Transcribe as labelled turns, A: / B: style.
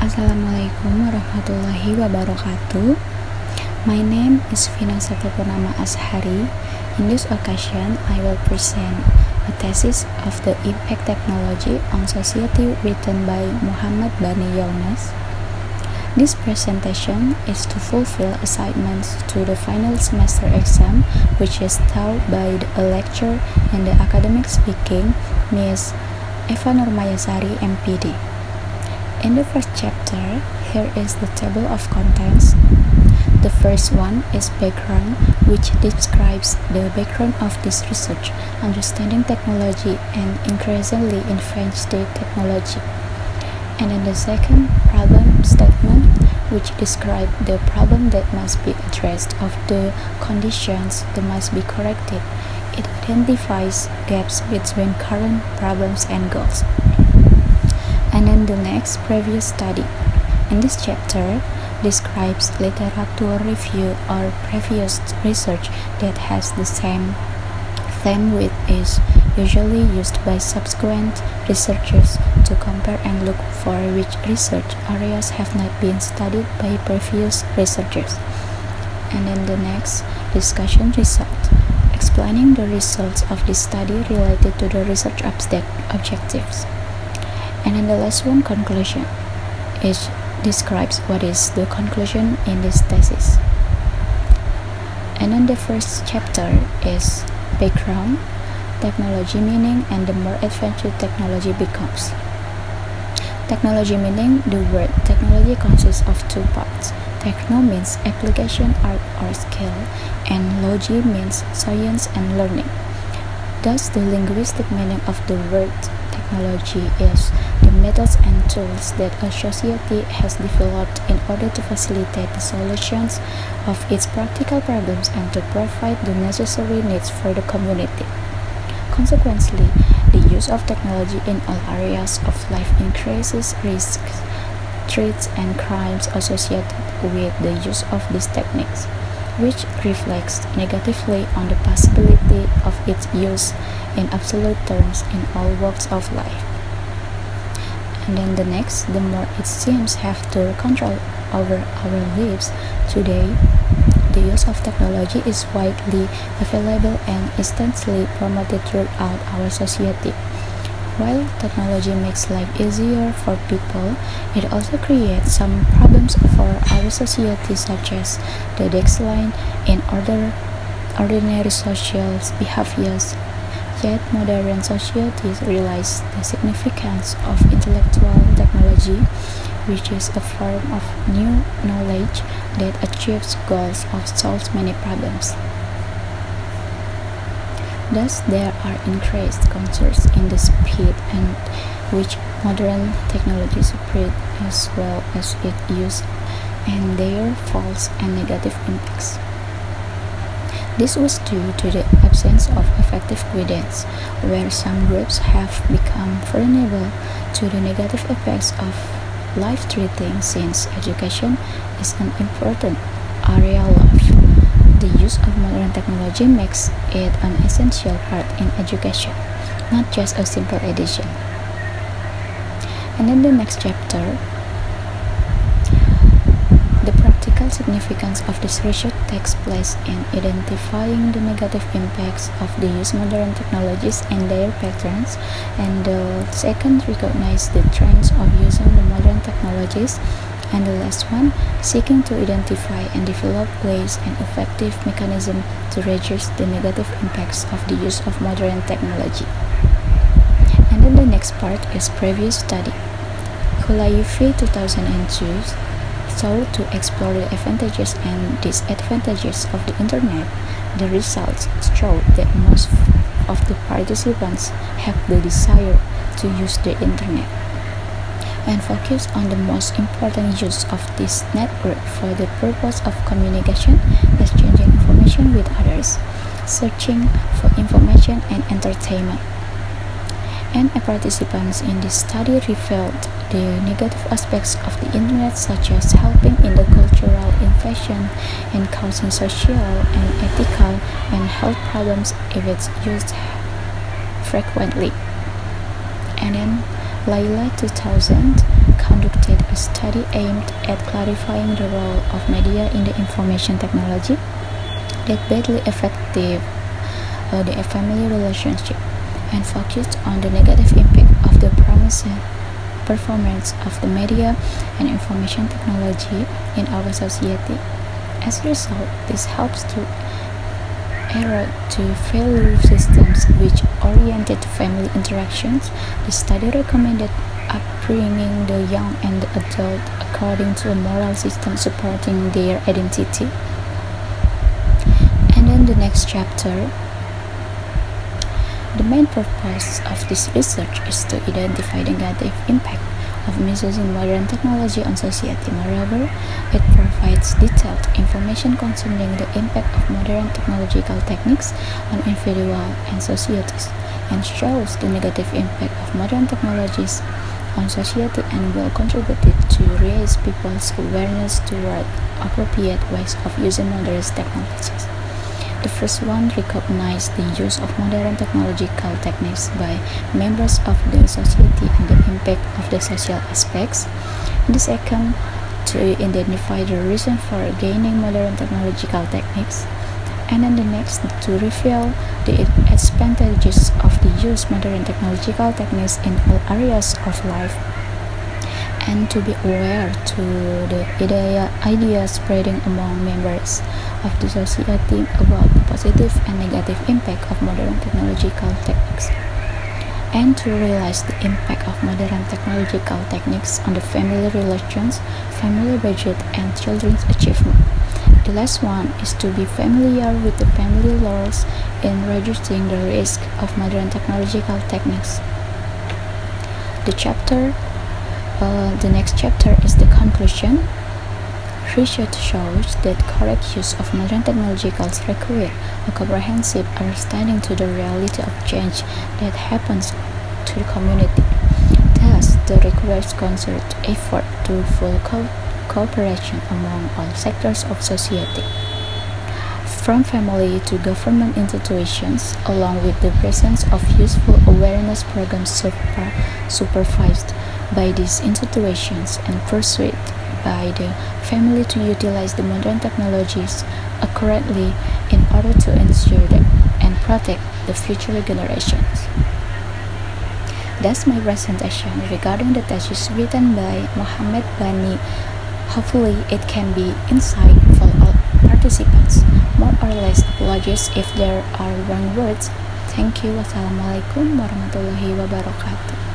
A: Assalamualaikum warahmatullahi wabarakatuh. My name is Vina Ashari. In this occasion, I will present a thesis of the impact technology on society written by Mohammad Bani Younes. This presentation is to fulfill assignments to the final semester exam, which is taught by a lecturer in the academic speaking, Ms. Eva Nurmayasari, MPD. In the first chapter, here is the table of contents. The first one is background, which describes the background of this research, understanding technology and increasingly advanced technology. And then the second, problem statement, which describes the problem that must be addressed of the conditions that must be corrected. It identifies gaps between current problems and goals. And then the next, previous study. In this chapter, describes literature review or previous research that has the same theme with is usually used by subsequent researchers to compare and look for which research areas have not been studied by previous researchers. And then the next, discussion result, explaining the results of this study related to the research objectives. And then the last one, conclusion, it describes what is the conclusion in this thesis. And then the first chapter is background, technology meaning, and the more advanced technology becomes. Technology meaning, the word technology consists of two parts. Techno means application, art, or skill, and logy means science and learning. Thus, the linguistic meaning of the word technology is the methods and tools that a society has developed in order to facilitate the solutions of its practical problems and to provide the necessary needs for the community. Consequently, the use of technology in all areas of life increases risks, threats, and crimes associated with the use of these techniques, which reflects negatively on the possibility of its use in absolute terms in all walks of life. And then the next, the more it seems have to control over our lives today, the use of technology is widely available and instantly promoted throughout our society. While technology makes life easier for people, it also creates some problems for our society, such as the decline in ordinary social behaviors. Yet modern societies realize the significance of intellectual technology, which is a form of new knowledge that achieves goals or solves many problems. Thus, there are increased concerns in the speed and which modern technology spread, as well as its use and their false and negative impacts. This was due to the absence of effective guidance, where some groups have become vulnerable to the negative effects of life-threatening since education is an important area of life. The use of modern technology makes it an essential part in education, not just a simple addition. And in the next chapter, the practical significance of this research takes place in identifying the negative impacts of the use of modern technologies and their patterns, and the second, recognize the trends of using the modern technologies, and the last one, seeking to identify and develop ways and effective mechanisms to reduce the negative impacts of the use of modern technology. And then the next part is previous study. Hulayufi 2002 sought to explore the advantages and disadvantages of the internet. The results showed that most of the participants have the desire to use the internet and focus on the most important use of this network for the purpose of communication, exchanging information with others, searching for information, and entertainment. And participants in this study revealed the negative aspects of the internet, such as helping in the cultural invasion and causing social and ethical and health problems if it's used frequently. And then Laila 2000 conducted a study aimed at clarifying the role of media in the information technology that badly affected the family relationship and focused on the negative impact of the performance of the media and information technology in our society. As a result, this helps to erode to value systems which oriented family interactions. The study recommended upbringing the young and the adult according to a moral system supporting their identity. And then the next chapter. The main purpose of this research is to identify the negative impact of misusing modern technology on society. Moreover, it provides detailed information concerning the impact of modern technological techniques on individuals and societies, and shows the negative impact of modern technologies on society and will contribute to raise people's awareness toward appropriate ways of using modern technologies. The first one recognized the use of modern technological techniques by members of the society and the impact of the social aspects. And the second, to identify the reason for gaining modern technological techniques. And then the next, to reveal the advantages of the use of modern technological techniques in all areas of life, and to be aware to the idea spreading among members of the society about the positive and negative impact of modern technological techniques, and to realize the impact of modern technological techniques on the family relations, family budget, and children's achievement. The last one is to be familiar with the family laws in reducing the risk of modern technological techniques. The next chapter is the conclusion. Research shows that correct use of modern technologies require a comprehensive understanding to the reality of change that happens to the community. Thus, the requires concerted effort to full cooperation among all sectors of society, from family to government institutions, along with the presence of useful awareness programs supervised by these institutions and pursued by the family to utilize the modern technologies accurately in order to ensure that and protect the future generations. That's my presentation regarding the thesis written by Mohammad Bani. Hopefully it can be insight for all participants. More or less apologies if there are wrong words. Thank you. Wassalamualaikum warahmatullahi wabarakatuh.